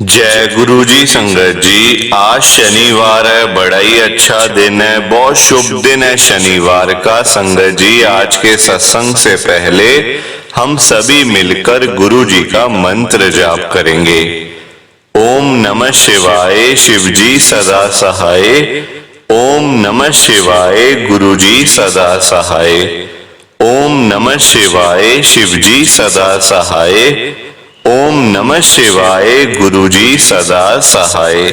जय गुरु जी। संगत जी, आज शनिवार है, बड़ा ही अच्छा दिन है, बहुत शुभ दिन है शनिवार का। संगत जी, आज के सत्संग से पहले हम सभी मिलकर गुरु जी का मंत्र जाप करेंगे। ओम नमः शिवाय, शिव जी सदा सहाय। ओम नमः शिवाय, गुरु जी सदा सहाय। ओम नमः शिवाय, शिव जी सदा सहाय। ओम नमः शिवाय, गुरु जी सदा सहाय।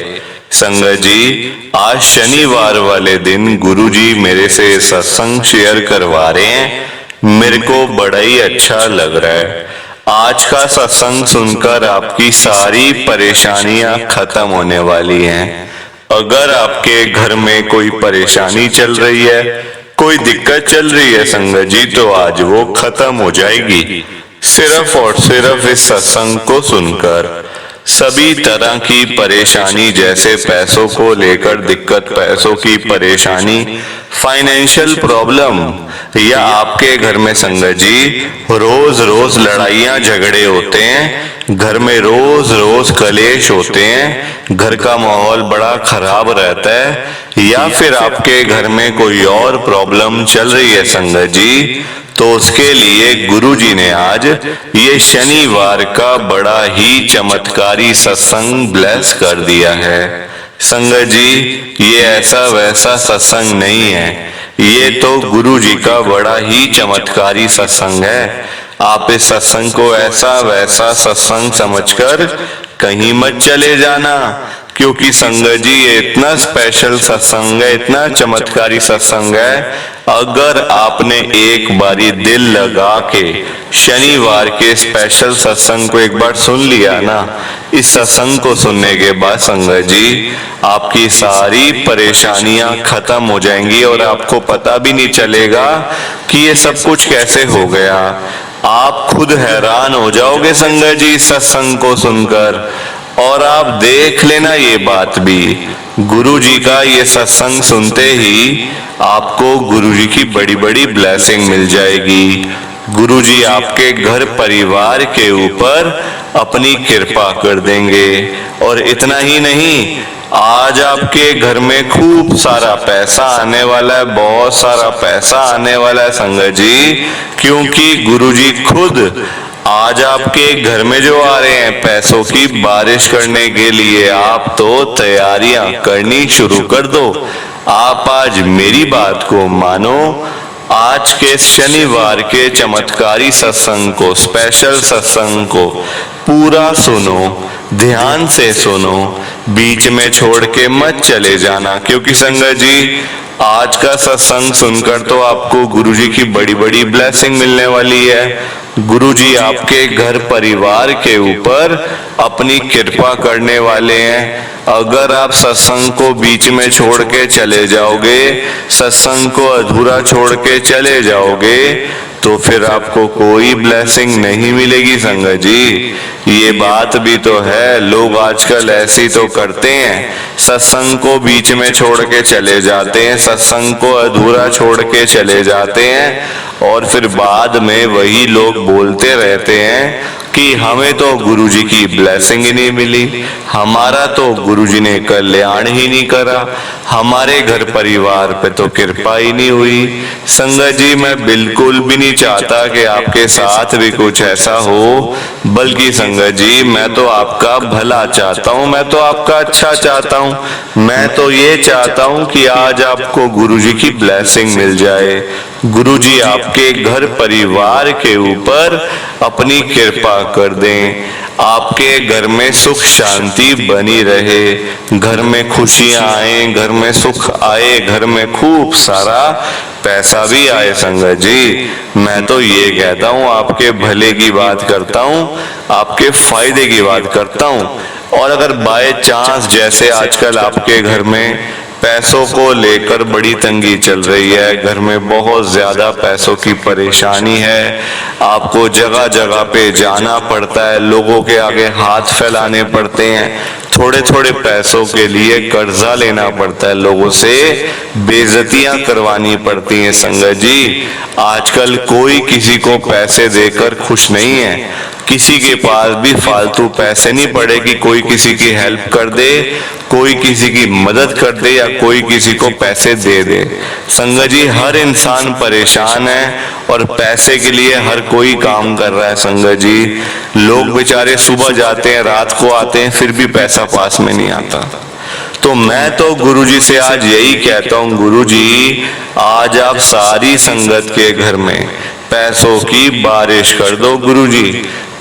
संगत जी, आज शनिवार वाले दिन गुरु जी मेरे से सत्संग शेयर करवा रहे हैं। मेरे को बड़ा ही अच्छा लग रहा है। आज का सत्संग सुनकर आपकी सारी परेशानियां खत्म होने वाली हैं। अगर आपके घर में कोई परेशानी चल रही है, कोई दिक्कत चल रही है संगत जी, तो आज वो खत्म हो जाएगी सिर्फ और सिर्फ इस सत्संग को सुनकर। सभी तरह की परेशानी, जैसे पैसों को लेकर दिक्कत, पैसों की परेशानी, फाइनेंशियल प्रॉब्लम, या आपके घर में संगत जी रोज रोज लड़ाइयां झगड़े होते हैं, घर में रोज रोज कलेश होते हैं, घर का माहौल बड़ा खराब रहता है, या फिर आपके घर में कोई और प्रॉब्लम चल रही है संगत जी, तो उसके लिए गुरु जी ने आज ये शनिवार का बड़ा ही चमत्कारी सत्संग ब्लेस कर दिया है। संगत जी, ये ऐसा वैसा सत्संग नहीं है, ये तो गुरु जी का बड़ा ही चमत्कारी सत्संग है। आप इस सत्संग को ऐसा वैसा सत्संग समझकर कहीं मत चले जाना, क्योंकि संगत जी ये इतना स्पेशल सत्संग है, इतना चमत्कारी सत्संग है। अगर आपने एक बारी दिल लगा के शनिवार के स्पेशल सत्संग को एक बार सुन लिया ना, इस सत्संग को सुनने के बाद संगत जी आपकी सारी परेशानियां खत्म हो जाएंगी और आपको पता भी नहीं चलेगा कि ये सब कुछ कैसे हो गया। आप खुद हैरान हो जाओगे संगत जी सत्संग को सुनकर। और आप देख लेना ये बात भी, गुरु जी का ये सत्संग सुनते ही आपको गुरु जी की बड़ी बड़ी ब्लेसिंग मिल जाएगी। गुरु जी आपके घर परिवार के ऊपर अपनी कृपा कर देंगे। और इतना ही नहीं, आज आपके घर में खूब सारा पैसा आने वाला है, बहुत सारा पैसा आने वाला है संगत जी, क्योंकि गुरु जी खुद आज आपके घर में जो आ रहे हैं पैसों की बारिश करने के लिए। आप तो तैयारियां करनी शुरू कर दो। आप आज मेरी बात को मानो, आज के शनिवार के चमत्कारी सत्संग को, स्पेशल सत्संग को पूरा सुनो, ध्यान से सुनो, बीच में छोड़ के मत चले जाना, क्योंकि संगत जी आज का सत्संग सुनकर तो आपको गुरु जी की बड़ी बड़ी ब्लेसिंग मिलने वाली है। गुरु जी आपके घर परिवार के ऊपर अपनी कृपा करने वाले हैं। अगर आप सत्संग को बीच में छोड़ के चले जाओगे, सत्संग को अधूरा छोड़ के चले जाओगे, तो फिर आपको कोई ब्लेसिंग नहीं मिलेगी संगत जी। ये बात भी तो है, लोग आजकल ऐसी तो करते हैं, सत्संग को बीच में छोड़ के चले जाते हैं, सत्संग को अधूरा छोड़ के चले जाते हैं, और फिर बाद में वही लोग बोलते रहते हैं कि हमें तो गुरुजी की ब्लेसिंग ही नहीं मिली, हमारा तो गुरुजी ने कल्याण ही नहीं करा, हमारे घर परिवार पे तो कृपा ही नहीं हुई। संगत जी, मैं बिल्कुल भी नहीं चाहता कि आपके साथ भी कुछ ऐसा हो, बल्कि संगत जी मैं तो आपका भला चाहता हूँ, मैं तो आपका अच्छा चाहता हूँ। मैं तो ये चाहता हूँ कि आज आपको गुरुजी की ब्लेसिंग मिल जाए, गुरुजी आपके घर परिवार के ऊपर अपनी कृपा कर दें, आपके घर में सुख शांति बनी रहे, घर में खुशियां आए, घर में सुख आए, घर में खूब सारा पैसा भी आए। संगत जी मैं तो ये कहता हूँ, आपके भले की बात करता हूँ, आपके फायदे की बात करता हूँ। और अगर बाय चांस जैसे आजकल आपके घर में पैसों को लेकर बड़ी तंगी चल रही है, घर में बहुत ज्यादा पैसों की परेशानी है, आपको जगह जगह पे जाना पड़ता है, लोगों के आगे हाथ फैलाने पड़ते हैं, थोड़े थोड़े पैसों के लिए कर्जा लेना पड़ता है, लोगों से बेइज्जतियां करवानी पड़ती हैं। संगत जी, आजकल कोई किसी को पैसे देकर खुश नहीं है। किसी के पास भी फालतू पैसे नहीं पड़े कि कोई किसी की हेल्प कर दे, कोई किसी की मदद कर दे या कोई किसी को पैसे दे दे। संगत जी, हर इंसान परेशान है और पैसे के लिए हर कोई काम कर रहा है। संगत जी, लोग बेचारे सुबह जाते हैं, रात को आते हैं, फिर भी पैसा पास में नहीं आता। तो मैं तो गुरुजी से आज यही कहता हूँ, गुरुजी आज आप सारी संगत के घर में पैसों की बारिश कर दो गुरुजी,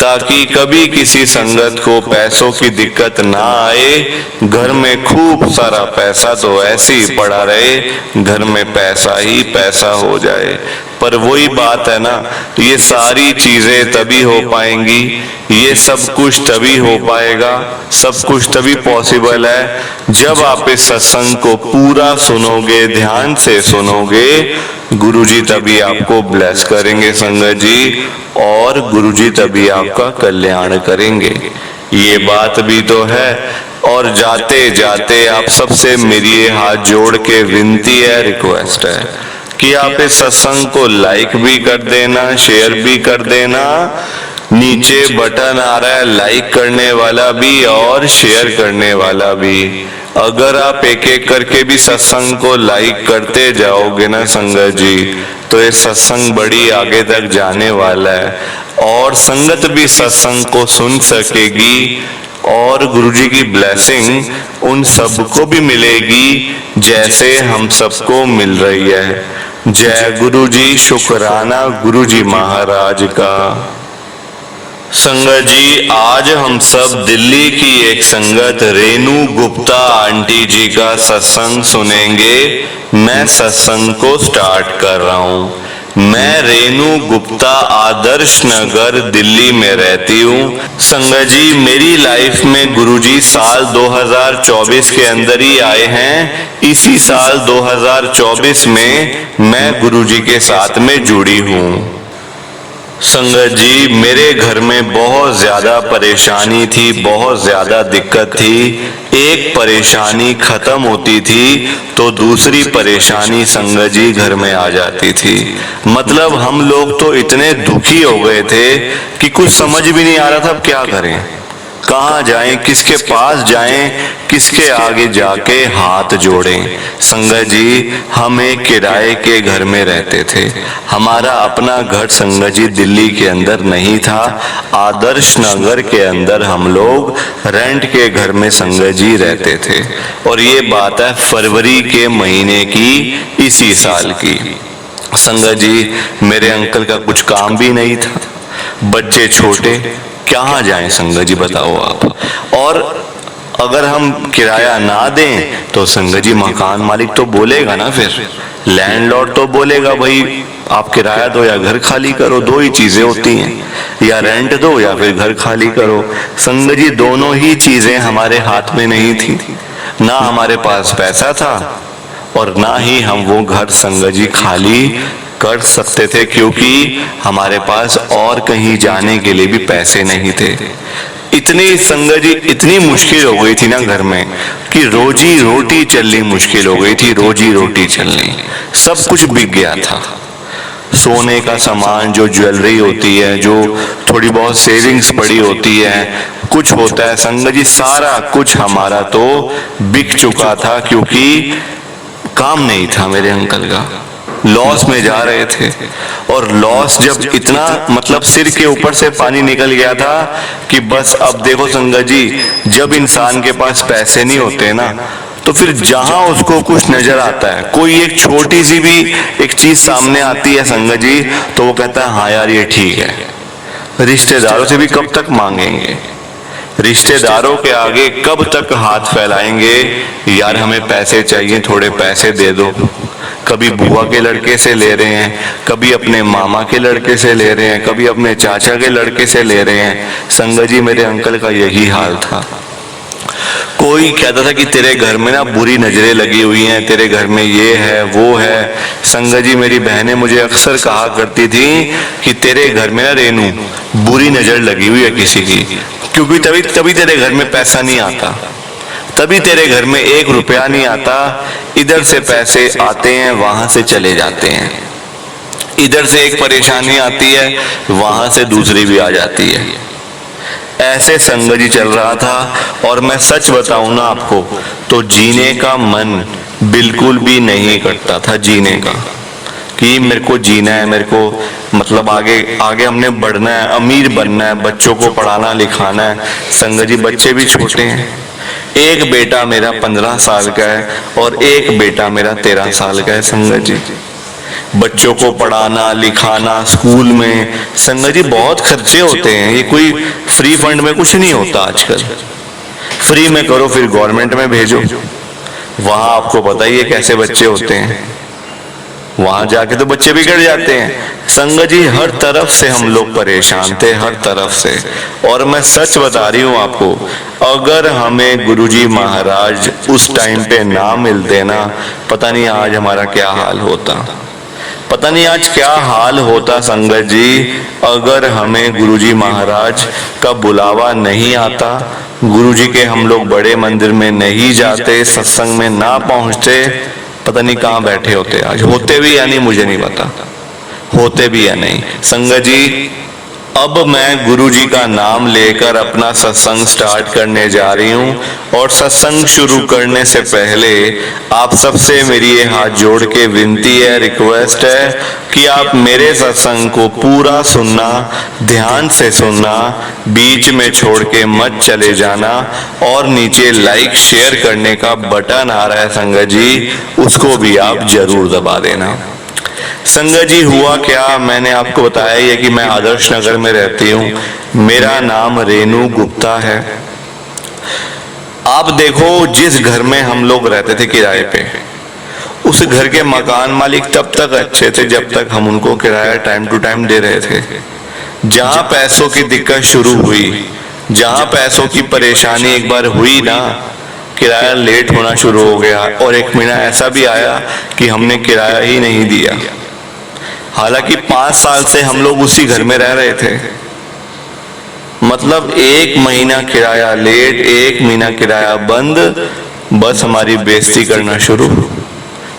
ताकि कभी किसी संगत को पैसों की दिक्कत ना आए। घर में खूब सारा पैसा तो ऐसे ही पड़ा रहे, घर में पैसा ही पैसा हो जाए। पर वही बात है ना, ये सारी चीजें तभी हो पाएंगी, ये सब कुछ तभी हो पाएगा, सब कुछ तभी पॉसिबल है जब आप इस सत्संग को पूरा सुनोगे, ध्यान से सुनोगे। गुरुजी तभी आपको ब्लेस करेंगे संगत जी, और गुरुजी तभी आपका कल्याण करेंगे। ये बात भी तो है। और जाते जाते आप सबसे मेरी हाथ जोड़ के विनती है, रिक्वेस्ट है कि आप इस सत्संग को लाइक भी कर देना, शेयर भी कर देना। नीचे बटन आ रहा है लाइक करने वाला भी और शेयर करने वाला भी। अगर आप एक एक करके भी सत्संग को लाइक करते जाओगे ना संगत जी, तो ये सत्संग बड़ी आगे तक जाने वाला है और संगत भी सत्संग को सुन सकेगी और गुरुजी की ब्लेसिंग उन सबको भी मिलेगी जैसे हम सबको मिल रही है। जय गुरुजी, शुक्राना गुरुजी महाराज का। संगत जी, आज हम सब दिल्ली की एक संगत रेनू गुप्ता आंटी जी का सत्संग सुनेंगे। मैं सत्संग को स्टार्ट कर रहा हूँ। मैं रेनू गुप्ता आदर्श नगर दिल्ली में रहती हूँ। संगत जी, मेरी लाइफ में गुरुजी साल 2024 के अंदर ही आए हैं। इसी साल 2024 में मैं गुरुजी के साथ में जुड़ी हूँ। संगत जी, मेरे घर में बहुत ज्यादा परेशानी थी, बहुत ज्यादा दिक्कत थी। एक परेशानी खत्म होती थी तो दूसरी परेशानी संगत जी घर में आ जाती थी। मतलब हम लोग तो इतने दुखी हो गए थे कि कुछ समझ भी नहीं आ रहा था अब क्या करें, कहाँ जाएं, किसके पास जाएं, किसके आगे जाके हाथ जोड़ें। संगत जी, हम एक किराए के घर में रहते थे। हमारा अपना घर संगत जी दिल्ली के अंदर नहीं था। आदर्श नगर के अंदर हम लोग रेंट के घर में संगत जी रहते थे। और ये बात है फरवरी के महीने की, इसी साल की। संगत जी, मेरे अंकल का कुछ काम भी नहीं था, बच्चे छोटे, कहाँ जाएं संगत जी बताओ आप। और अगर हम किराया ना दें तो संगत जी मकान मालिक तो बोलेगा ना, फिर लैंडलॉर्ड तो बोलेगा भाई आप किराया दो या घर खाली करो, दो ही चीजें होती हैं, या रेंट दो या फिर घर खाली करो। संगत जी, दोनों ही चीजें हमारे हाथ में नहीं थी। ना हमारे पास पैसा था और ना ही हम वो घर संगत जी खाली कर सकते थे, क्योंकि हमारे पास और कहीं जाने के लिए भी पैसे नहीं थे। इतनी संगत जी, इतनी मुश्किल हो गई थी ना घर में कि रोजी रोटी चलनी मुश्किल हो गई थी। रोजी रोटी चलनी, सब कुछ बिक गया था। सोने का सामान, जो ज्वेलरी होती है, जो थोड़ी बहुत सेविंग्स पड़ी होती है, कुछ होता है संगत जी, सारा कुछ हमारा तो बिक चुका था, क्योंकि काम नहीं था मेरे अंकल का। लॉस में जा रहे थे। और लॉस जब इतना, मतलब सिर के ऊपर से पानी निकल गया था कि बस अब देखो संगत जी, जब इंसान के पास पैसे नहीं होते ना, तो फिर जहां उसको कुछ नजर आता है, कोई एक छोटी सी भी एक चीज सामने आती है संगत जी, तो वो कहता है हाँ यार ये ठीक है। रिश्तेदारों से भी कब तक मांगेंगे, रिश्तेदारों के आगे कब तक हाथ फैलाएंगे, यार हमें पैसे चाहिए, थोड़े पैसे दे दो। कभी बुआ के लड़के से ले रहे हैं, कभी अपने मामा के लड़के से ले रहे हैं, कभी अपने चाचा के लड़के से ले रहे हैं। संगत जी, मेरे अंकल का यही हाल था। कोई कहता था कि तेरे घर में ना बुरी नजरें लगी हुई हैं, तेरे घर में ये है वो है। संगत जी, मेरी बहनें मुझे अक्सर कहा करती थी कि तेरे घर में ना रेनू बुरी नजर लगी हुई है किसी की, क्योंकि तभी तेरे घर में पैसा नहीं आता। तभी तेरे घर में 1 रुपया नहीं आता। इधर से पैसे आते हैं, वहां से चले जाते हैं। इधर से एक परेशानी आती है, वहां से दूसरी भी आ जाती है। ऐसे संगत जी चल रहा था। और मैं सच बताऊं ना आपको, तो जीने का मन बिल्कुल भी नहीं करता था, जीने का, कि मेरे को जीना है, मेरे को मतलब आगे आगे हमने बढ़ना है, अमीर बनना है, बच्चों को पढ़ाना लिखाना है। संगत जी बच्चे भी छोटे हैं। एक बेटा मेरा 15 साल का है और एक बेटा मेरा 13 साल का है। संगत जी बच्चों को पढ़ाना लिखाना, स्कूल में संगत जी बहुत खर्चे होते हैं। ये कोई फ्री फंड में कुछ नहीं होता आजकल। फ्री में करो फिर गवर्नमेंट में भेजो, वहां आपको पता ही है कैसे बच्चे होते हैं। वहां जाके तो बच्चे बिगड़ जाते हैं। संगत जी हर तरफ से हम लोग परेशान थे, हर तरफ से। और मैं सच बता रही हूं आपको, अगर हमें गुरुजी महाराज उस टाइम पे ना मिलते ना, पता नहीं आज हमारा क्या हाल होता, पता नहीं आज क्या हाल होता। संगत जी अगर हमें गुरुजी महाराज का बुलावा नहीं आता, गुरुजी के हम लोग बड़े मंदिर में नहीं जाते, सत्संग में ना पहुंचते, पता नहीं कहां बैठे होते आज। होते भी या नहीं मुझे नहीं पता, होते भी या नहीं। संगत जी अब मैं गुरुजी का नाम लेकर अपना सत्संग स्टार्ट करने जा रही हूं। और सत्संग शुरू करने से पहले आप सबसे मेरी ये हाथ जोड़ के विनती है, रिक्वेस्ट है कि आप मेरे सत्संग को पूरा सुनना, ध्यान से सुनना, बीच में छोड़ के मत चले जाना। और नीचे लाइक शेयर करने का बटन आ रहा है संगत जी, उसको भी आप जरूर दबा देना। संगत जी हुआ क्या, मैंने आपको बताया ही है कि मैं आदर्श नगर में रहती हूँ। मेरा नाम रेणु गुप्ता है। आप देखो जिस घर में हम लोग रहते थे किराए पे, उस घर के मकान मालिक तब तक अच्छे थे जब तक हम उनको किराया टाइम टू टाइम दे रहे थे। जहां पैसों की दिक्कत शुरू हुई, जहां पैसों की परेशानी एक बार हुई ना, किराया लेट होना शुरू हो गया। और एक महीना ऐसा भी आया कि हमने किराया ही नहीं दिया। हालांकि 5 साल से हम लोग उसी घर में रह रहे थे। मतलब 1 महीना किराया लेट, 1 महीना किराया बंद, बस हमारी बेइज्जती करना शुरू।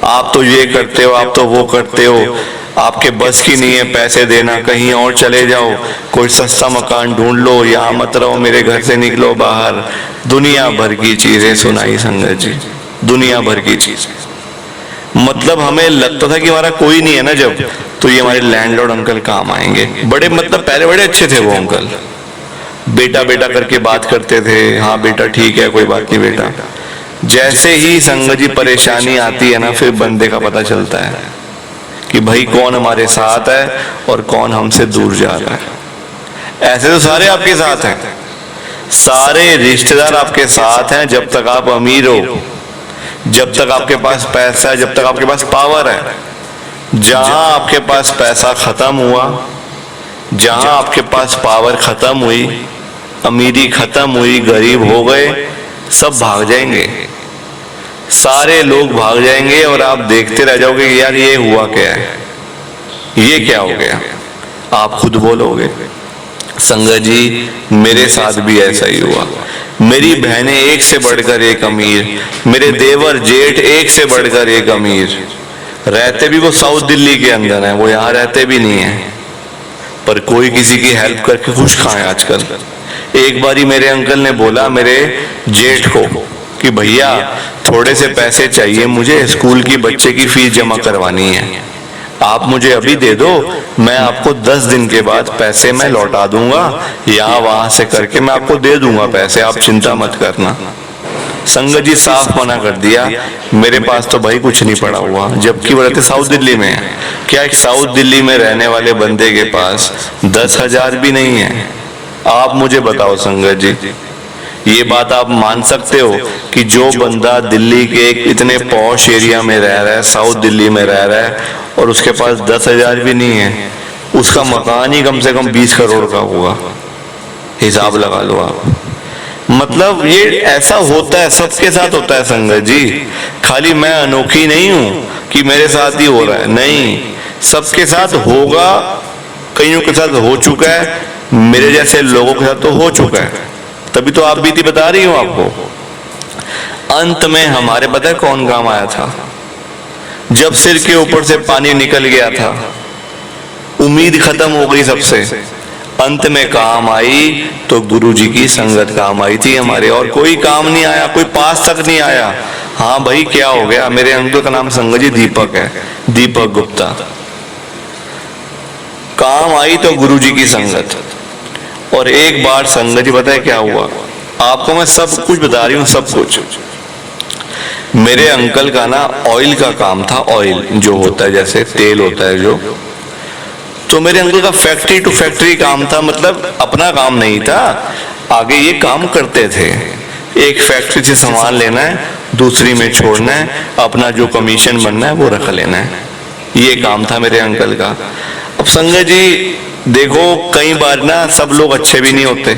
आप तो ये करते हो, आप तो वो करते हो, आपके बस की नहीं है पैसे देना, कहीं और चले जाओ, कोई सस्ता मकान ढूंढ लो, यहाँ मत रहो, मेरे घर से निकलो बाहर। दुनिया भर की चीजें सुनाई संगत जी, दुनिया भर की चीजें। मतलब हमें लगता था कि हमारा कोई नहीं है ना जब, तो ये हमारे लैंडलॉर्ड अंकल काम आएंगे। बड़े मतलब पहले बड़े अच्छे थे वो अंकल, बेटा बेटा करके बात करते थे, हाँ बेटा ठीक है कोई बात नहीं बेटा। जैसे ही संगत जी परेशानी आती है ना, फिर बंदे का पता चलता है कि भाई कौन हमारे साथ है और कौन हमसे दूर जा रहा है। ऐसे तो सारे आपके साथ हैं, सारे रिश्तेदार आपके साथ हैं जब तक आप अमीर हो, जब तक आपके पास पैसा है, जब तक आपके पास पावर है। जहां आपके पास पैसा खत्म हुआ, जहां आपके पास पावर खत्म हुई, अमीरी खत्म हुई, गरीब हो गए, सब भाग जाएंगे, सारे लोग भाग जाएंगे। और आप देखते रह जाओगे यार ये हुआ क्या है, ये क्या हो गया, आप खुद बोलोगे। संगत जी मेरे साथ भी ऐसा ही हुआ। मेरी बहनें एक से बढ़कर एक अमीर, मेरे देवर जेठ एक से बढ़कर एक अमीर। रहते भी वो साउथ दिल्ली के अंदर है, वो यहाँ रहते भी नहीं है, पर कोई किसी की हेल्प करके खुश कहाँ है आजकल। एक बारी मेरे अंकल ने बोला मेरे जेठ को कि भैया थोड़े से पैसे चाहिए मुझे, स्कूल की बच्चे की फीस जमा करवानी है, आप मुझे अभी दे दो, मैं आपको 10 दिन के बाद पैसे मैं लौटा दूंगा, यहाँ वहां से करके मैं आपको दे दूंगा पैसे, आप चिंता मत करना। संगत जी साफ मना कर दिया, मेरे पास तो भाई कुछ नहीं पड़ा हुआ, जबकि वो रहते साउथ दिल्ली में है। क्या एक साउथ दिल्ली में रहने वाले बंदे के पास 10,000 भी नहीं है? आप मुझे बताओ संगत जी, ये बात आप मान सकते हो कि जो बंदा दिल्ली के एक इतने पॉश एरिया में रह रहा है, साउथ दिल्ली में रह रहा है, और उसके पास 10,000 भी नहीं है, उसका मकान ही कम से कम 20 करोड़ का होगा, हिसाब लगा लो आप। मतलब ये ऐसा होता है, सबके साथ होता है संगत जी, खाली मैं अनोखी नहीं हूं कि मेरे साथ ही हो रहा है, नहीं, सबके साथ होगा, कईयों के साथ हो चुका है, मेरे जैसे लोगों के साथ तो हो चुका है, तभी तो आप बीती बता रही हूं आपको। अंत में हमारे पता है कौन काम आया था? जब सिर के ऊपर से पानी निकल गया था, उम्मीद खत्म हो गई सबसे, अंत में काम आई तो गुरुजी की संगत काम आई थी हमारे, और कोई काम नहीं आया, कोई पास तक नहीं आया। हाँ भाई क्या हो गया? मेरे अंकल का नाम संगत जी दीपक है, दीपक गुप्ता। काम आई तो गुरुजी की संगत। और एक बार संगत जी पता है क्या हुआ? आपको मैं सब कुछ बता रही हूँ, सब कुछ। मेरे अंकल का ना ऑयल का काम था, ऑयल जो होता है जैसे तेल होता है जो, तो मेरे अंकल का फैक्ट्री टू फैक्ट्री काम था, मतलब अपना काम नहीं था, आगे ये काम करते थे। एक फैक्ट्री से सामान लेना है, दूसरी में छोड़ना है, अपना जो कमीशन बनना है वो रख लेना है, ये काम था मेरे अंकल का। अब संगत जी देखो, कई बार ना सब लोग अच्छे भी नहीं होते,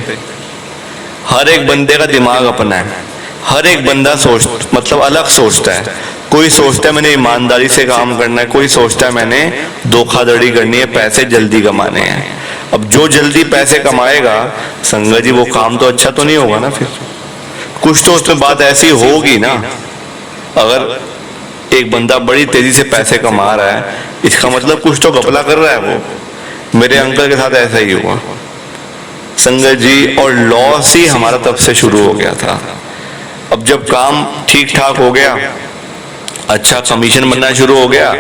हर एक बंदे का दिमाग अपना है, हर एक बंदा मतलब अलग सोचता है। कोई सोचता है मैंने ईमानदारी से काम करना है, कोई सोचता है मैंने धोखाधड़ी करनी है, पैसे जल्दी कमाने हैं। अब जो जल्दी पैसे कमाएगा संगत जी वो काम तो अच्छा तो नहीं होगा ना, फिर कुछ तो उसमें बात ऐसी होगी ना। अगर एक बंदा बड़ी तेजी से पैसे कमा रहा है, इसका मतलब कुछ तो घपला कर रहा है वो। मेरे अंकल के साथ ऐसा ही हुआ संगत जी, और लॉस ही हमारा तब से शुरू हो गया था। अब जब काम ठीक ठाक हो गया, अच्छा कमीशन बनना शुरू हो गया,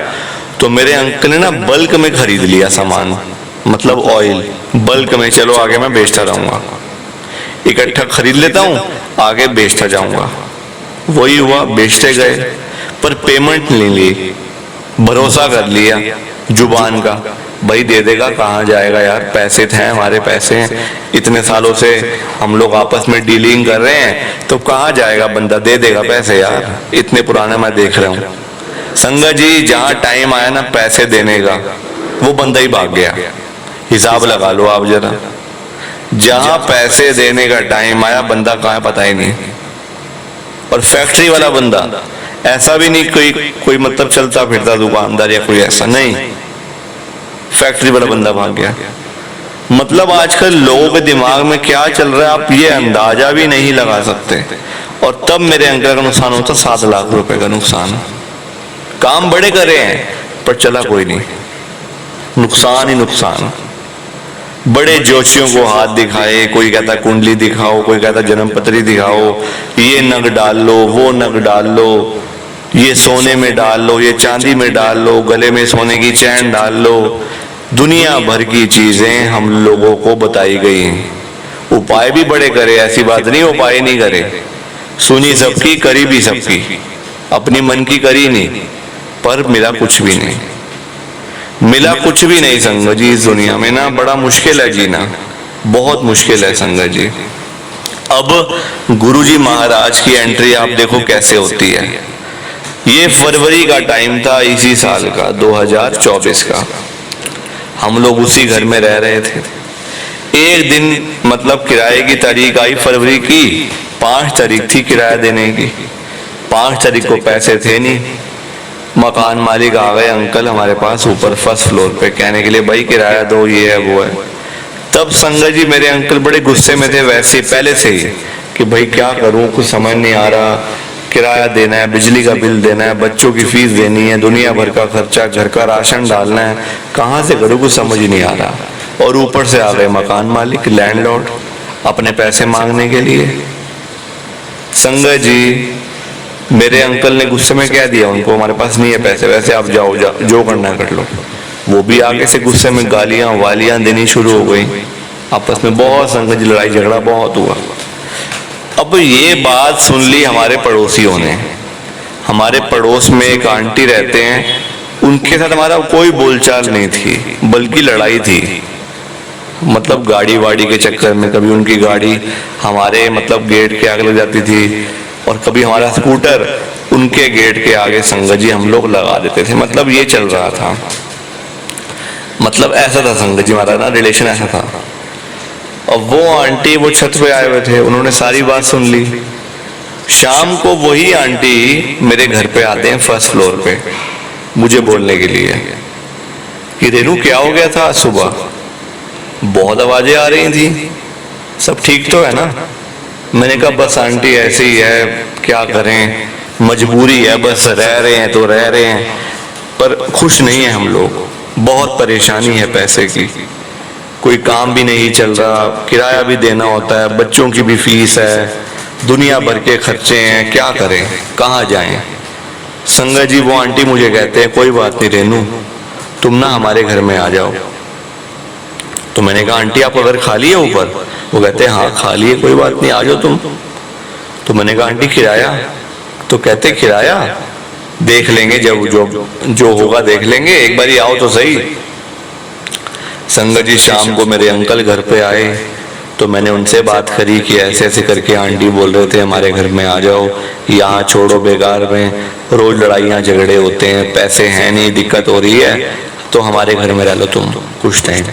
तो मेरे अंकल ने ना बल्क में खरीद लिया सामान, मतलब ऑयल बल्क में। चलो आगे मैं बेचता रहूंगा, इकट्ठा खरीद लेता हूँ, आगे बेचता जाऊंगा। वही हुआ, बेचते गए, पर पेमेंट नहीं ली, भरोसा कर लिया जुबान का, भाई दे देगा, कहाँ जाएगा यार, पैसे थे हमारे, पैसे हैं, इतने सालों से हम लोग आपस में डीलिंग कर रहे हैं, तो कहाँ जाएगा बंदा, दे देगा पैसे यार, इतने पुराने मैं देख रहा हूँ। संगत जी जहाँ टाइम आया ना पैसे देने का, वो बंदा ही भाग गया। हिसाब लगा लो आप जरा, जहाँ पैसे देने का टाइम आया बंदा कहाँ है पता ही नहीं। और फैक्ट्री वाला बंदा ऐसा भी नहीं कोई मतलब चलता फिरता दुकानदार या कोई ऐसा नहीं, फैक्ट्री वाला बंदा भाग गया। मतलब आजकल लोगों के दिमाग में क्या चल रहा है आप ये अंदाजा भी नहीं लगा सकते। और तब मेरे अंकल का नुकसान होता 7 लाख रुपए का नुकसान। काम बड़े करे हैं पर चला कोई नहीं, नुकसान ही नुकसान। बड़े जोशियों को हाथ दिखाए, कोई कहता कुंडली दिखाओ, कोई कहता जन्मपत्री दिखाओ, ये नग डाल लो, वो नग डाल लो, ये सोने में डाल लो, ये चांदी में डाल लो, गले में सोने की चैन डाल लो, दुनिया भर की चीजें हम लोगों को बताई गई। उपाय भी बड़े करे, ऐसी बात नहीं उपाय नहीं करे, सुनी सबकी करी भी सबकी, अपनी मन की करी नहीं, पर मिला कुछ भी नहीं, मिला कुछ भी नहीं संगत जी। इस दुनिया में ना बड़ा मुश्किल है जीना, बहुत मुश्किल है संगत जी। अब गुरुजी महाराज की एंट्री आप देखो कैसे होती है। ये फरवरी का टाइम था इसी साल का 2024 का, हम लोग उसी घर में रह रहे थे। एक दिन मतलब किराए की तारीख आई फरवरी की, 5 तारीख थी किराया देने की। 5 तारीख को पैसे थे नहीं, मकान मालिक आ गए अंकल हमारे पास ऊपर फर्स्ट फ्लोर पे, कहने के लिए भाई किराया दो, ये है वो है। तब संगत जी मेरे अंकल बड़े गुस्से में थे वैसे पहले से ही, कि भाई क्या करूं, कुछ समझ नहीं आ रहा, किराया देना है, बिजली का बिल देना है, बच्चों की फीस देनी है, दुनिया भर का खर्चा, घर का राशन डालना है, कहाँ से करूं, कुछ समझ ही नहीं आ रहा। और ऊपर से आ गए मकान मालिक, लैंडलॉर्ड, अपने पैसे मांगने के लिए। संगत जी मेरे अंकल ने गुस्से में कह दिया उनको, हमारे पास नहीं है पैसे, वैसे आप जाओ जो करना है कर लो। वो भी आगे से गुस्से में गालियां वालियां देनी शुरू हो गई, आपस में बहुत संगत जी लड़ाई झगड़ा बहुत हुआ। अब ये बात सुन ली हमारे पड़ोसियों ने। हमारे पड़ोस में एक आंटी रहते हैं, उनके साथ हमारा कोई बोलचाल नहीं थी, बल्कि लड़ाई थी। मतलब गाड़ी वाड़ी के चक्कर में कभी उनकी गाड़ी हमारे मतलब गेट के आगे लग जाती थी, और कभी हमारा स्कूटर उनके गेट के आगे संगत जी हम लोग लगा देते थे। मतलब ये चल रहा था, मतलब ऐसा था संगत जी हमारा ना रिलेशन ऐसा था। और वो आंटी वो छत पे आए हुए थे, उन्होंने सारी बात सुन ली। शाम को वही आंटी मेरे घर पे आते हैं फर्स्ट फ्लोर पे मुझे बोलने के लिए कि रेनू क्या हो गया था आज सुबह, बहुत आवाजें आ रही थी, सब ठीक तो है ना। मैंने कहा बस आंटी ऐसे ही है, क्या करें, मजबूरी है, बस रह रहे हैं तो रह रहे हैं, पर खुश नहीं है हम लोग। बहुत परेशानी है पैसे की, कोई काम भी नहीं चल रहा, किराया भी देना होता है, बच्चों की भी फीस है, दुनिया भर के खर्चे हैं, क्या करें, कहाँ जाएं। संगत जी वो आंटी मुझे कहते हैं कोई बात नहीं रेनू, तुम ना हमारे घर में आ जाओ। तो मैंने कहा आंटी आप अगर खाली है ऊपर? वो कहते हैं हाँ खाली है, कोई बात नहीं आ जाओ तुम। तो मैंने कहा आंटी किराया? तो कहते किराया देख लेंगे, जब जो होगा देख लेंगे, एक बार आओ तो सही। संगत जी शाम को मेरे अंकल घर पे आए तो मैंने उनसे बात करी कि ऐसे ऐसे करके आंटी बोल रहे थे हमारे घर में आ जाओ, यहाँ छोड़ो बेकार में, रोज लड़ाइयाँ झगड़े होते हैं, पैसे हैं नहीं, दिक्कत हो रही है, तो हमारे घर में रह लो तुम कुछ टाइम।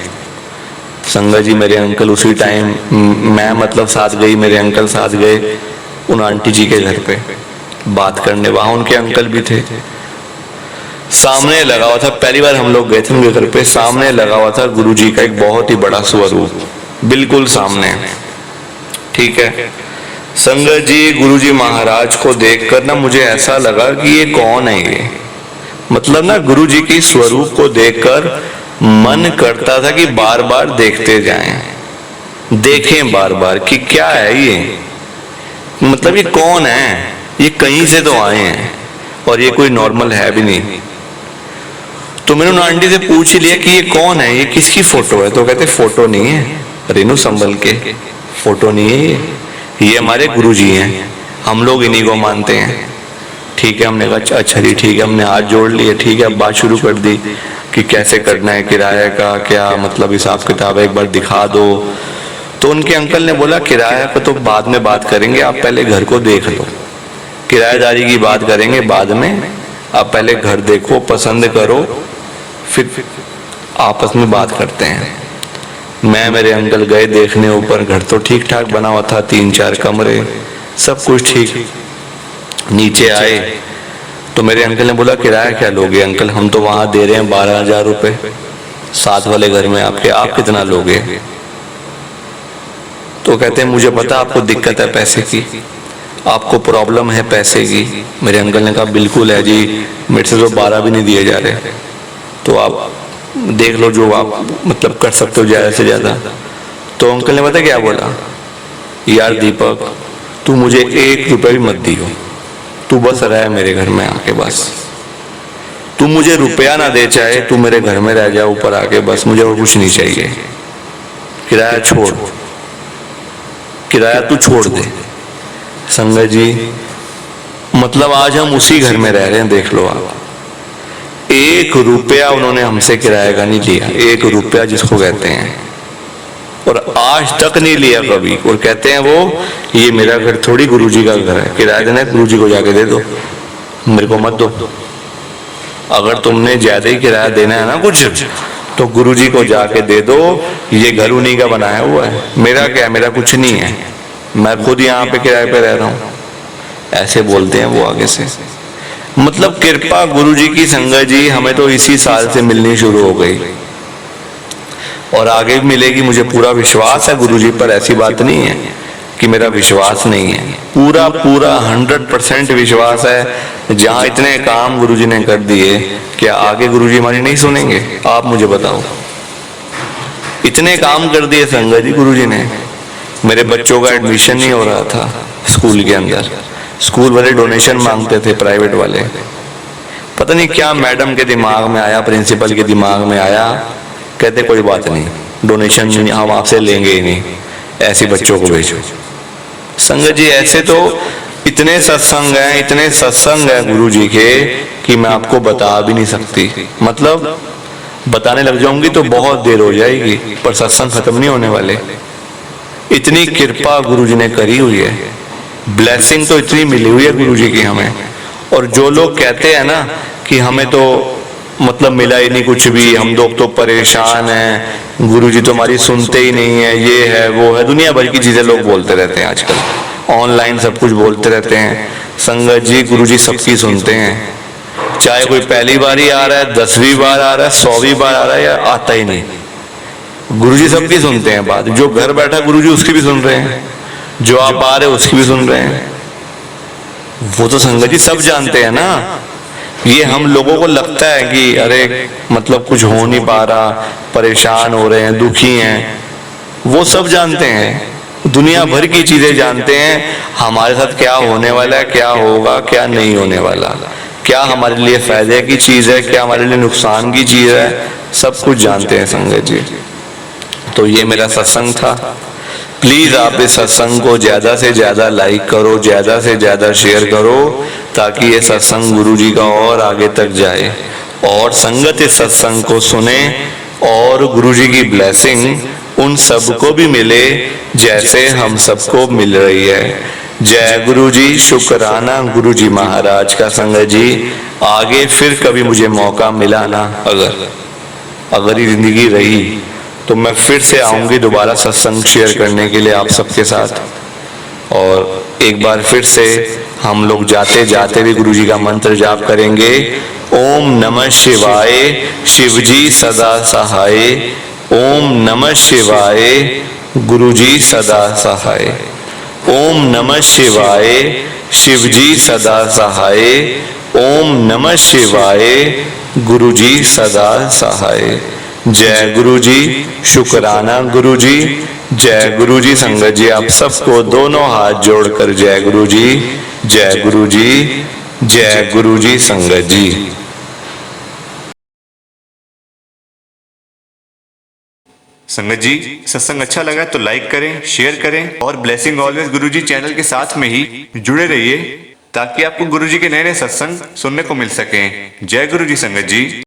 संगत जी मेरे अंकल उसी टाइम, मैं मतलब साथ गई, मेरे अंकल साथ गए उन आंटी जी के घर पे बात करने। वहां उनके अंकल भी थे, सामने लगा हुआ था, पहली बार हम लोग गए थे उनके घर पे, सामने लगा हुआ था गुरु जी का एक बहुत ही बड़ा स्वरूप, बिल्कुल सामने। ठीक है संगत जी, गुरु जी महाराज को देखकर ना मुझे ऐसा लगा कि ये कौन है ये, मतलब ना गुरु जी की स्वरूप को देखकर मन करता था कि बार बार देखते जाएं, देखें बार बार कि क्या है ये, मतलब ये कौन है, ये कहीं से तो आए हैं और ये कोई नॉर्मल है भी नहीं। तो मैंने उन आंटी से पूछ लिया कि ये कौन है, ये किसकी फोटो है? तो कहते फोटो नहीं है रेनू, संभल के, फोटो नहीं है ये हमारे गुरुजी हैं, हम लोग इन्हीं को मानते हैं। ठीक है, हमने कहा अच्छा जी ठीक है, हमने हाथ जोड़ लिए, ठीक है अब बात शुरू कर दी कि कैसे करना है, किराए का क्या मतलब हिसाब किताब है, एक बार दिखा दो। तो उनके अंकल ने बोला किराया को तो बाद में बात करेंगे, आप पहले घर को देख लो, किराएदारी की बात करेंगे बाद में, आप पहले घर देखो, पसंद करो, फिर आपस में बात करते हैं। मैं मेरे अंकल गए देखने ऊपर, घर तो ठीक ठाक बना हुआ था, 3-4 कमरे, सब कुछ ठीक। नीचे आए तो मेरे अंकल ने बोला किराया क्या लोगे? अंकल हम तो वहां दे रहे हैं 12,000 रुपए साथ वाले घर में आपके, आप कितना लोगे? तो कहते हैं मुझे पता आपको दिक्कत है पैसे की, आपको प्रॉब्लम है पैसे की। मेरे अंकल ने कहा बिल्कुल है जी, मेरे से तो 12 भी नहीं दिए जा रहे, तो आप देख लो जो आप मतलब कर सकते हो ज्यादा से ज्यादा। तो अंकल ने पता क्या बोला, यार दीपक तू मुझे 1 रुपया भी मत दियो, तू बस रह मेरे घर में आके, बस तू मुझे रुपया ना दे, चाहे तू मेरे घर में रह जा ऊपर आके, बस मुझे और कुछ नहीं चाहिए, किराया छोड़, किराया तू छोड़ दे। संगत जी मतलब आज हम उसी घर में रह रहे हैं, देख लो आप, 1 रुपया उन्होंने हमसे किराए का नहीं लिया, 1 रुपया जिसको कहते हैं, और आज तक नहीं लिया कभी। और कहते हैं वो ये मेरा घर थोड़ी गुरुजी का घर है, किराया देना है गुरुजी को जाके दे दो, मेरे को मत दो। अगर तुमने ज्यादा ही किराया देना है ना कुछ, तो गुरुजी को जाके दे दो, ये घर उन्हीं का बनाया हुआ है, मेरा क्या है, मेरा कुछ नहीं है, मैं खुद यहाँ पे किराए पे रह रहा हूँ, ऐसे बोलते हैं वो आगे से। मतलब कृपा गुरुजी की संगत जी हमें तो इसी साल से मिलनी शुरू हो गई और आगे भी मिलेगी, मुझे पूरा विश्वास है गुरुजी पर, ऐसी बात नहीं है कि मेरा विश्वास नहीं है, पूरा पूरा 100% विश्वास है। जहाँ इतने काम गुरुजी ने कर दिए, क्या आगे गुरुजी हमारी नहीं सुनेंगे? आप मुझे बताओ, इतने काम कर दिए संगत जी गुरुजी ने। मेरे बच्चों का एडमिशन नहीं हो रहा था स्कूल के अंदर, स्कूल वाले डोनेशन मांगते थे, प्राइवेट वाले, पता नहीं क्या मैडम के दिमाग में आया, प्रिंसिपल के दिमाग में आया, कहते कोई बात नहीं, डोनेशन हम आपसे लेंगे ही नहीं, ऐसे बच्चों को भेजो। संगत जी ऐसे तो इतने सत्संग हैं, इतने सत्संग हैं गुरु जी के कि मैं आपको बता भी नहीं सकती, मतलब बताने लग जाऊंगी तो बहुत देर हो जाएगी, पर सत्संग खत्म नहीं होने वाले। इतनी कृपा गुरु जी ने करी हुई है, ब्लेसिंग तो इतनी मिली हुई है गुरु जी की हमें। और जो लोग कहते हैं ना कि हमें तो मतलब मिला ही नहीं कुछ भी, हम लोग तो परेशान हैं, गुरुजी तो हमारी सुनते ही नहीं है, ये है वो है, दुनिया भर की चीजें लोग बोलते रहते हैं आजकल, ऑनलाइन सब कुछ बोलते रहते हैं। संगत जी गुरुजी सबकी सुनते हैं, चाहे कोई पहली बार ही आ रहा है, 10वीं बार आ रहा है, 100वीं बार आ रहा है या आता ही नहीं, गुरुजी सबकी सुनते हैं बात। जो घर बैठा गुरुजी उसकी भी सुन रहे हैं, जो आप आ रहे हैं उसकी भी सुन रहे हैं। वो तो संगत जी सब जानते हैं ना। ये हम लोगों को लगता है कि अरे मतलब कुछ हो नहीं पा रहा, परेशान हो रहे हैं, दुखी हैं, वो सब जानते हैं, दुनिया भर की चीजें जानते हैं। हमारे साथ क्या होने वाला है, क्या होगा, क्या नहीं होने वाला, क्या हमारे लिए फायदे की चीज है, क्या हमारे लिए नुकसान की चीज है, सब कुछ जानते हैं संगत जी। तो ये मेरा सत्संग था। प्लीज आप इस सत्संग को ज्यादा से ज्यादा लाइक करो, ज्यादा से ज्यादा शेयर करो, ताकि ये सत्संग गुरु जी का और आगे तक जाए और संगत इस सत्संग को सुने और गुरु जी की ब्लेसिंग उन सबको भी मिले जैसे हम सबको मिल रही है। जय गुरु जी। शुक्राना गुरु जी महाराज का। संगत जी आगे फिर कभी मुझे मौका मिला ना, अगर ये जिंदगी रही तो मैं फिर से आऊंगी दोबारा सत्संग शेयर करने के लिए आप सबके साथ। और एक बार फिर से हम लोग जाते जाते भी गुरु जी का मंत्र जाप करेंगे। ओम नमः शिवाय, शिव जी सदा सहाय। ओम नमः शिवाय, गुरु जी सदा सहाय। ओम नमः शिवाय, शिव जी सदा सहाय। ओम नमः शिवाय, गुरु जी सदा सहाय। जय गुरु जी। शुक्राना गुरु जी। जय गुरु जी। संगत जी आप सबको दोनों हाथ जोड़कर जय गुरु जी, जय गुरु जी, जय गुरु जी। संगत जी संगत जी सत्संग अच्छा लगा तो लाइक करें, शेयर करें और ब्लेसिंग ऑलवेज गुरु जी चैनल के साथ में ही जुड़े रहिए ताकि आपको गुरु जी के नए नए सत्संग सुनने को मिल सकें। जय गुरु जी संगत जी।